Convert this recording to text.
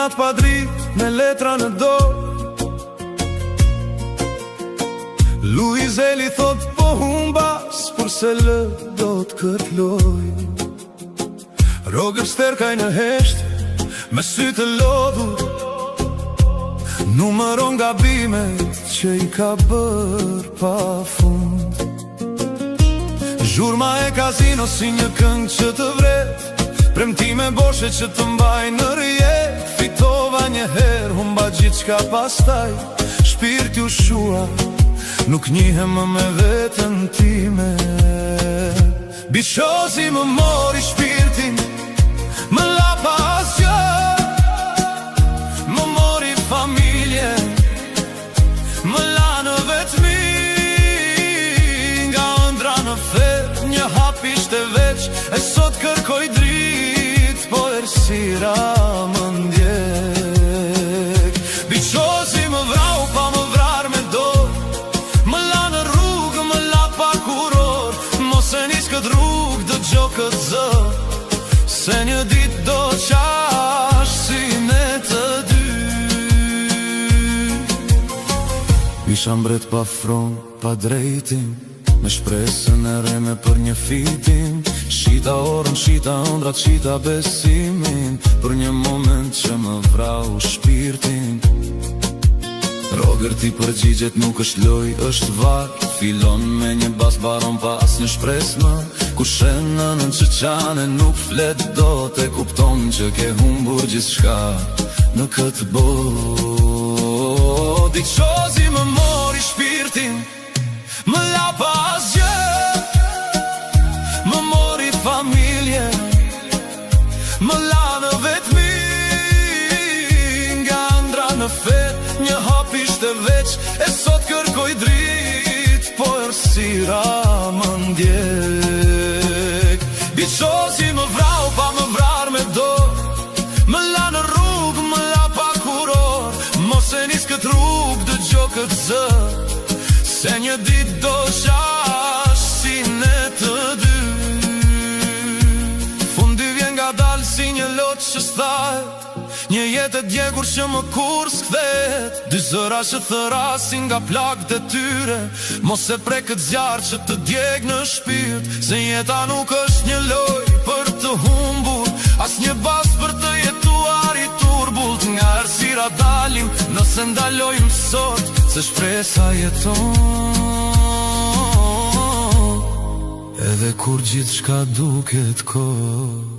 nat pa drit me letra në dorë. Luizeli thot po humbas, por se lë do t'kët loj. Roger Sterkaj në hesht me sy të lodhur, numëron gabimet që i ka bër pa fund. Zhurma e kazino si një këngë që të vret, premtime boshe që të mbaj në rjet. Fitova një herë, humba gjithçka pastaj, shpirti u shua, nuk njihem më me vetën time. Biçozi më mori shpirtin, më la pasjë, më mori familje, më la në vetmi. Nga ëndra në fet, një hap ishte veç, e sot kërkoj drit, po ersira më ndjek. Biçozi më vrau pa më vrar me dorë, më la në rrugë, më la pa kuror. Mos e nis këtë rrugë, dëgjo këtë zë, se një dit do qash si ne të dy. Isha mbret pa front, pa drejtim, me shpresën e reme për një fitim. Shita orën, shita ëndrat, shita besimin, për një moment që më vrau shpirtin. Roger ti përgjigjet nuk është loj, është varë, filon me një bas baron pas një shpres më. Ku shenën në që qane nuk flet do, te kupton që ke humbur gjithçka në këtë botë. Diçozi më mori shpirtin, më la pasjë, më mori familje, më la në vetmi. Nga ëndra në fet, një hap ishte veç, e sot kërkoj drit, po ersira më ndjek. Biçozi më vrau pa më vrar me dorë, më la në rrugë, më la pa kuror. Mos e nis këtë rrugë, dëgjo këtë zë, se një dit do qash si ne të dy. Fundi vjen nga dal si një lot që sthet, një jetë e djegur që më kur s'kthet. Dy zëra që thërasin nga plak të tyre, mos e pre këtë zjarë që të djeg në shpirt. Se jeta nuk është një loj për të humbur, as një bas për të jetuar i turbullt. Nga ersira dalim, nëse ndalojmë sot, se shpresa jeton, edhe kur gjithçka duket kot.